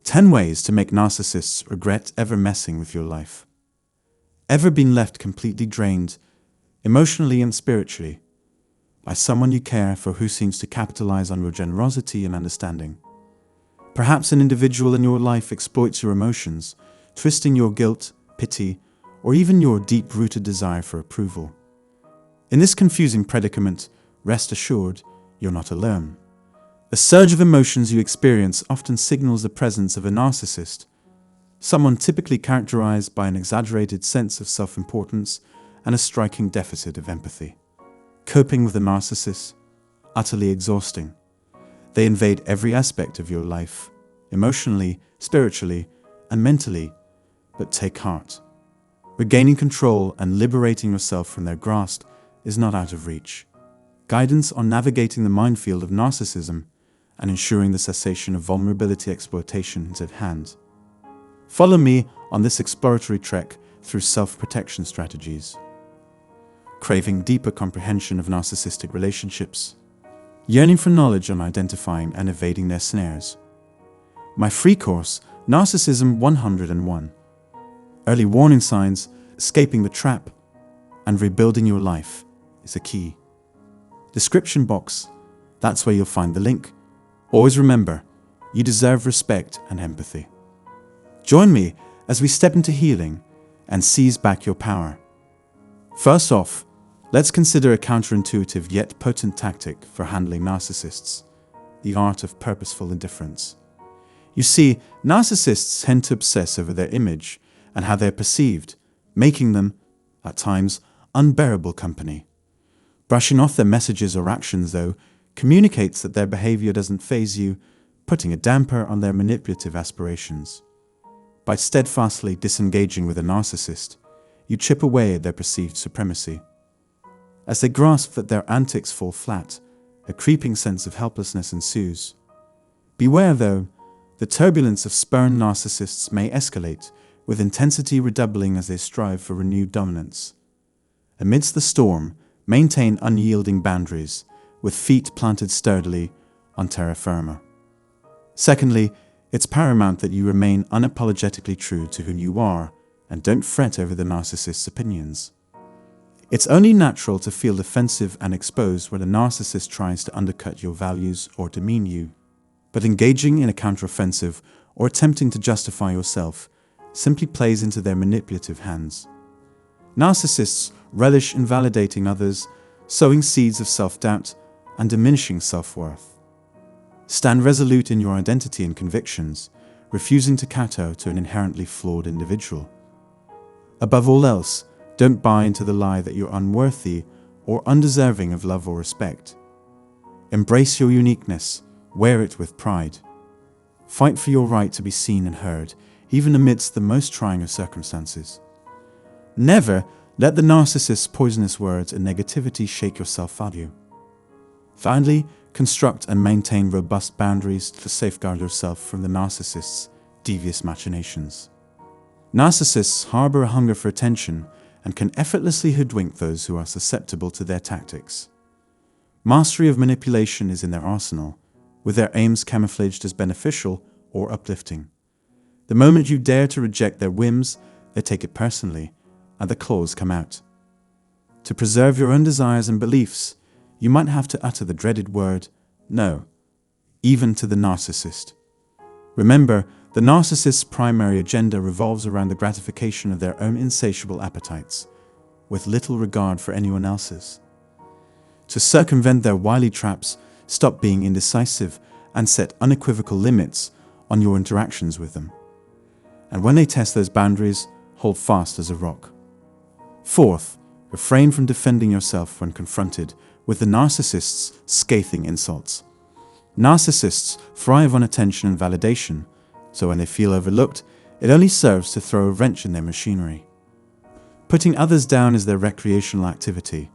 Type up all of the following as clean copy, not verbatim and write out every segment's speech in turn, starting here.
10 ways to make narcissists regret ever messing with your life. Ever been left completely drained, emotionally and spiritually, by someone you care for who seems to capitalize on your generosity and understanding? Perhaps an individual in your life exploits your emotions, twisting your guilt, pity, or even your deep-rooted desire for approval. In this confusing predicament, rest assured, you're not alone. The surge of emotions you experience often signals the presence of a narcissist, someone typically characterized by an exaggerated sense of self-importance and a striking deficit of empathy. Coping with a narcissist, utterly exhausting. They invade every aspect of your life, emotionally, spiritually, and mentally, but take heart. Regaining control and liberating yourself from their grasp is not out of reach. Guidance on navigating the minefield of narcissism and ensuring the cessation of vulnerability exploitation is at hand. Follow me on this exploratory trek through self-protection strategies. Craving deeper comprehension of narcissistic relationships. Yearning for knowledge on identifying and evading their snares. My free course, Narcissism 101. Early warning signs, escaping the trap, and rebuilding your life is the key. Description box, that's where you'll find the link. Always remember, you deserve respect and empathy. Join me as we step into healing and seize back your power. First off, let's consider a counterintuitive yet potent tactic for handling narcissists: the art of purposeful indifference. You see, narcissists tend to obsess over their image and how they're perceived, making them, at times, unbearable company. Brushing off their messages or actions, though, communicates that their behavior doesn't faze you, putting a damper on their manipulative aspirations. By steadfastly disengaging with a narcissist, you chip away at their perceived supremacy. As they grasp that their antics fall flat, a creeping sense of helplessness ensues. Beware, though, the turbulence of spurned narcissists may escalate, with intensity redoubling as they strive for renewed dominance. Amidst the storm, maintain unyielding boundaries, with feet planted sturdily on terra firma. Secondly, it's paramount that you remain unapologetically true to who you are and don't fret over the narcissist's opinions. It's only natural to feel defensive and exposed when a narcissist tries to undercut your values or demean you, but engaging in a counteroffensive or attempting to justify yourself simply plays into their manipulative hands. Narcissists relish in validating others, sowing seeds of self-doubt and diminishing self-worth. Stand resolute in your identity and convictions, refusing to kowtow to an inherently flawed individual. Above all else, don't buy into the lie that you're unworthy or undeserving of love or respect. Embrace your uniqueness, wear it with pride. Fight for your right to be seen and heard, even amidst the most trying of circumstances. Never let the narcissist's poisonous words and negativity shake your self-value. Finally, construct and maintain robust boundaries to safeguard yourself from the narcissist's devious machinations. Narcissists harbor a hunger for attention and can effortlessly hoodwink those who are susceptible to their tactics. Mastery of manipulation is in their arsenal, with their aims camouflaged as beneficial or uplifting. The moment you dare to reject their whims, they take it personally, and the claws come out. To preserve your own desires and beliefs, you might have to utter the dreaded word, no, even to the narcissist. Remember, the narcissist's primary agenda revolves around the gratification of their own insatiable appetites, with little regard for anyone else's. To circumvent their wily traps, stop being indecisive and set unequivocal limits on your interactions with them. And when they test those boundaries, hold fast as a rock. Fourth, refrain from defending yourself when confronted with the narcissist's scathing insults. Narcissists thrive on attention and validation, so when they feel overlooked, it only serves to throw a wrench in their machinery. Putting others down is their recreational activity,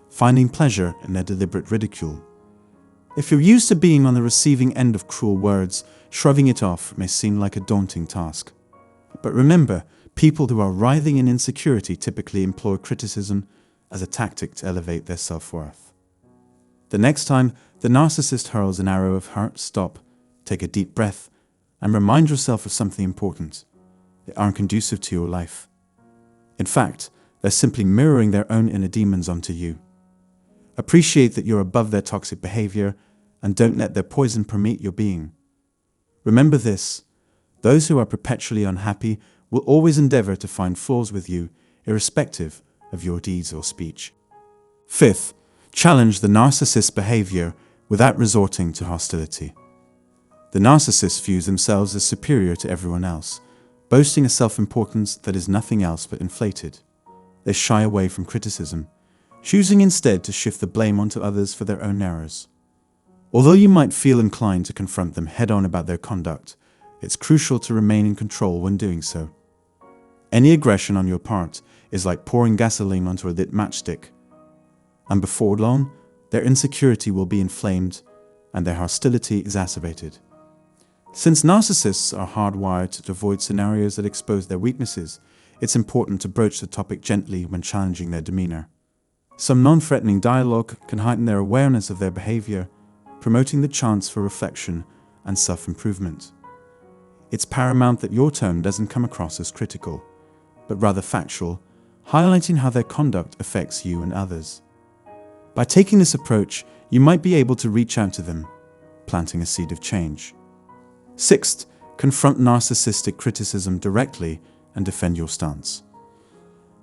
finding pleasure in their deliberate ridicule. If you're used to being on the receiving end of cruel words, shrugging it off may seem like a daunting task. But remember, people who are writhing in insecurity typically employ criticism as a tactic to elevate their self-worth. The next time the narcissist hurls an arrow of hurt, stop, take a deep breath, and remind yourself of something important. They aren't conducive to your life. In fact, they're simply mirroring their own inner demons onto you. Appreciate that you're above their toxic behavior and don't let their poison permeate your being. Remember this: those who are perpetually unhappy will always endeavor to find flaws with you, irrespective of your deeds or speech. Fifth, challenge the narcissist's behavior without resorting to hostility. The narcissist views themselves as superior to everyone else, boasting a self-importance that is nothing else but inflated. They shy away from criticism, choosing instead to shift the blame onto others for their own errors. Although you might feel inclined to confront them head-on about their conduct, it's crucial to remain in control when doing so. Any aggression on your part is like pouring gasoline onto a lit matchstick, and before long, their insecurity will be inflamed and their hostility exacerbated. Since narcissists are hardwired to avoid scenarios that expose their weaknesses, it's important to broach the topic gently when challenging their demeanor. Some non-threatening dialogue can heighten their awareness of their behavior, promoting the chance for reflection and self-improvement. It's paramount that your tone doesn't come across as critical, but rather factual, highlighting how their conduct affects you and others. By taking this approach, you might be able to reach out to them, planting a seed of change. Sixth, confront narcissistic criticism directly and defend your stance.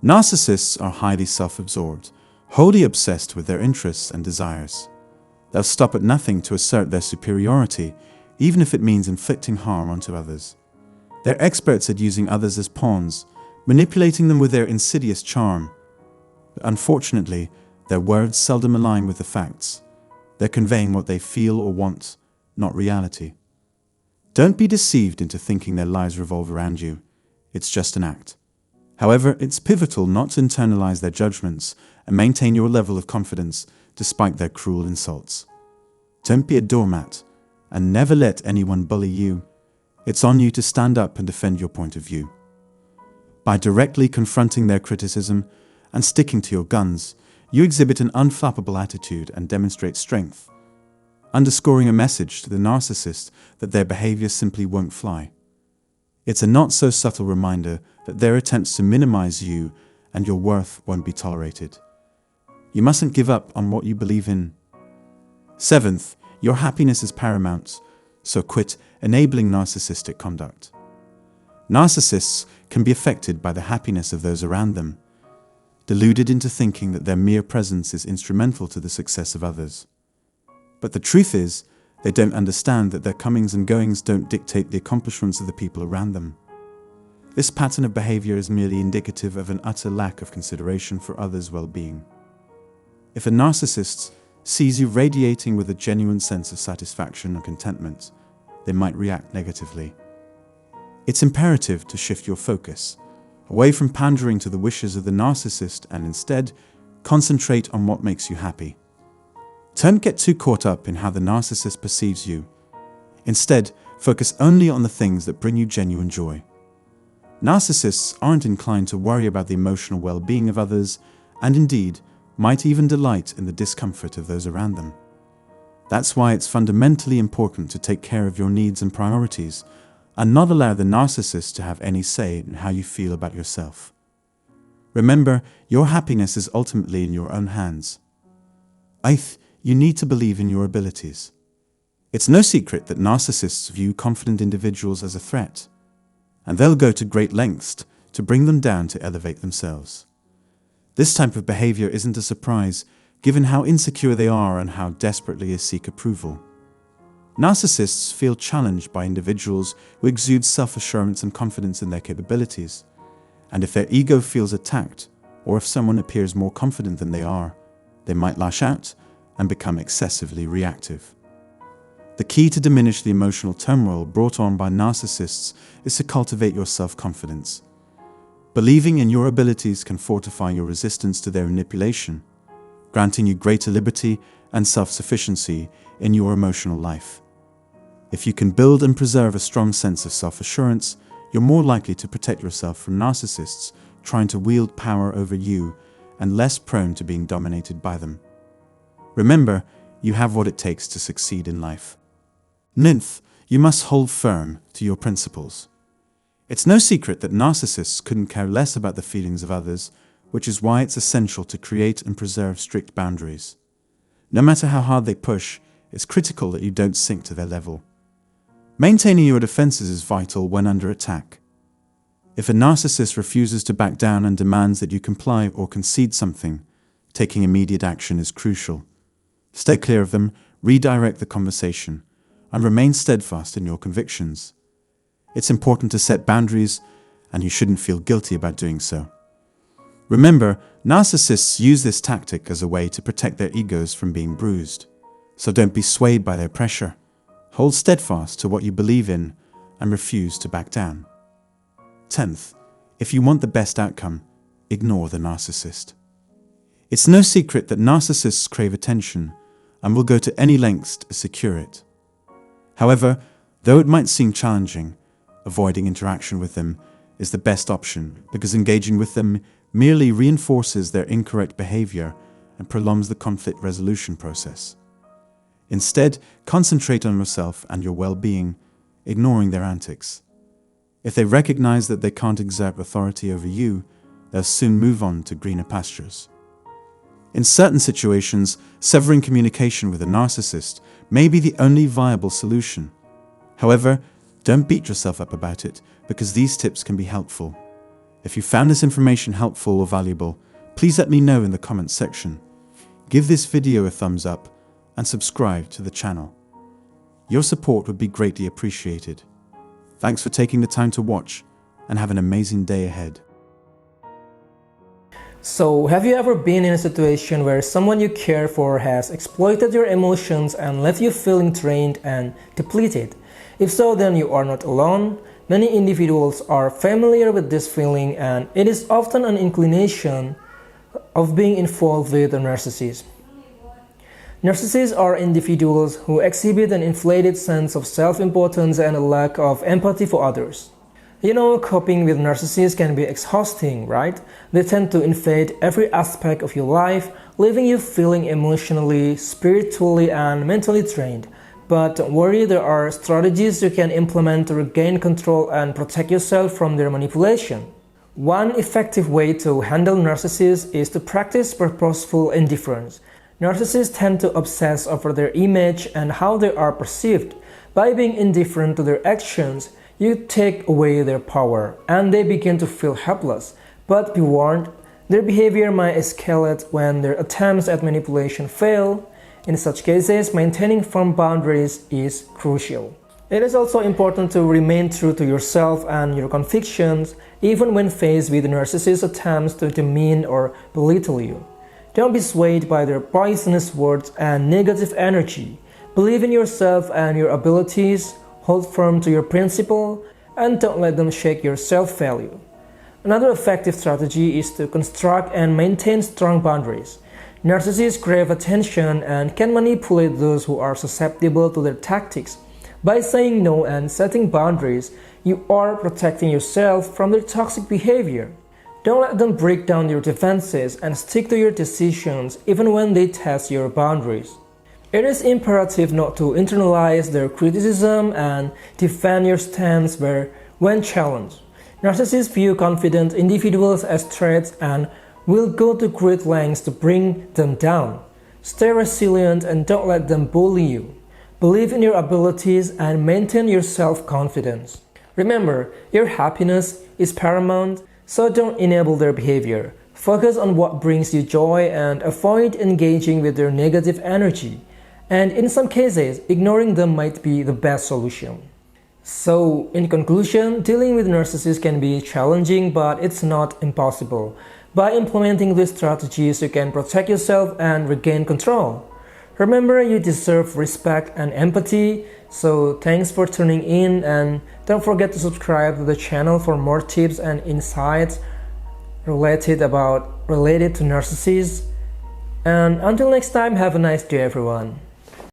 Narcissists are highly self-absorbed, wholly obsessed with their interests and desires. They'll stop at nothing to assert their superiority, even if it means inflicting harm onto others. They're experts at using others as pawns, manipulating them with their insidious charm. But unfortunately, their words seldom align with the facts. They're conveying what they feel or want, not reality. Don't be deceived into thinking their lives revolve around you. It's just an act. However, it's pivotal not to internalize their judgments and maintain your level of confidence despite their cruel insults. Don't be a doormat, and never let anyone bully you. It's on you to stand up and defend your point of view. By directly confronting their criticism and sticking to your guns, you exhibit an unflappable attitude and demonstrate strength, underscoring a message to the narcissist that their behavior simply won't fly. It's a not-so-subtle reminder that their attempts to minimize you and your worth won't be tolerated. You mustn't give up on what you believe in. Seventh, your happiness is paramount, so quit enabling narcissistic conduct. Narcissists can be affected by the happiness of those around them, deluded into thinking that their mere presence is instrumental to the success of others. But the truth is, they don't understand that their comings and goings don't dictate the accomplishments of the people around them. This pattern of behavior is merely indicative of an utter lack of consideration for others' well-being. If a narcissist sees you radiating with a genuine sense of satisfaction and contentment, they might react negatively. It's imperative to shift your focus away from pandering to the wishes of the narcissist and instead concentrate on what makes you happy. Don't get too caught up in how the narcissist perceives you. Instead, focus only on the things that bring you genuine joy. Narcissists aren't inclined to worry about the emotional well-being of others, and indeed, might even delight in the discomfort of those around them. That's why it's fundamentally important to take care of your needs and priorities, and not allow the narcissist to have any say in how you feel about yourself. Remember, your happiness is ultimately in your own hands. You need to believe in your abilities. It's no secret that narcissists view confident individuals as a threat, and they'll go to great lengths to bring them down to elevate themselves. This type of behavior isn't a surprise, given how insecure they are and how desperately they seek approval. Narcissists feel challenged by individuals who exude self-assurance and confidence in their capabilities, and if their ego feels attacked, or if someone appears more confident than they are, they might lash out and become excessively reactive. The key to diminish the emotional turmoil brought on by narcissists is to cultivate your self-confidence. Believing in your abilities can fortify your resistance to their manipulation, granting you greater liberty and self-sufficiency in your emotional life. If you can build and preserve a strong sense of self-assurance, you're more likely to protect yourself from narcissists trying to wield power over you and less prone to being dominated by them. Remember, you have what it takes to succeed in life. Ninth, you must hold firm to your principles. It's no secret that narcissists couldn't care less about the feelings of others, which is why it's essential to create and preserve strict boundaries. No matter how hard they push, it's critical that you don't sink to their level. Maintaining your defenses is vital when under attack. If a narcissist refuses to back down and demands that you comply or concede something, taking immediate action is crucial. Stay clear of them, redirect the conversation, and remain steadfast in your convictions. It's important to set boundaries, and you shouldn't feel guilty about doing so. Remember, narcissists use this tactic as a way to protect their egos from being bruised. So don't be swayed by their pressure. Hold steadfast to what you believe in and refuse to back down. 10th, if you want the best outcome, ignore the narcissist. It's no secret that narcissists crave attention and will go to any lengths to secure it. However, though it might seem challenging, avoiding interaction with them is the best option because engaging with them merely reinforces their incorrect behavior and prolongs the conflict resolution process. Instead, concentrate on yourself and your well-being, ignoring their antics. If they recognize that they can't exert authority over you, they'll soon move on to greener pastures. In certain situations, severing communication with a narcissist may be the only viable solution. However, don't beat yourself up about it because these tips can be helpful. If you found this information helpful or valuable, please let me know in the comments section. Give this video a thumbs up and subscribe to the channel. Your support would be greatly appreciated. Thanks for taking the time to watch and have an amazing day ahead. So, have you ever been in a situation where someone you care for has exploited your emotions and left you feeling drained and depleted? If so, then you are not alone. Many individuals are familiar with this feeling, and it is often an inclination of being involved with a narcissist. Narcissists are individuals who exhibit an inflated sense of self-importance and a lack of empathy for others. You know, coping with narcissists can be exhausting, right? They tend to invade every aspect of your life, leaving you feeling emotionally, spiritually, and mentally drained. But don't worry, there are strategies you can implement to regain control and protect yourself from their manipulation. One effective way to handle narcissists is to practice purposeful indifference. Narcissists tend to obsess over their image and how they are perceived. By being indifferent to their actions, you take away their power, and they begin to feel helpless. But be warned, their behavior might escalate when their attempts at manipulation fail. In such cases, maintaining firm boundaries is crucial. It is also important to remain true to yourself and your convictions, even when faced with narcissist attempts to demean or belittle you. Don't be swayed by their poisonous words and negative energy. Believe in yourself and your abilities, hold firm to your principle, and don't let them shake your self-value. Another effective strategy is to construct and maintain strong boundaries. Narcissists crave attention and can manipulate those who are susceptible to their tactics. By saying no and setting boundaries, you are protecting yourself from their toxic behavior. Don't let them break down your defenses and stick to your decisions even when they test your boundaries. It is imperative not to internalize their criticism and defend your stance when challenged. Narcissists view confident individuals as threats and will go to great lengths to bring them down. Stay resilient and don't let them bully you. Believe in your abilities and maintain your self-confidence. Remember, your happiness is paramount, so don't enable their behavior. Focus on what brings you joy and avoid engaging with their negative energy. And in some cases, ignoring them might be the best solution. So, in conclusion, dealing with narcissists can be challenging, but it's not impossible. By implementing these strategies, you can protect yourself and regain control. Remember, you deserve respect and empathy. So thanks for tuning in, and don't forget to subscribe to the channel for more tips and insights related to narcissists. And until next time, have a nice day, everyone.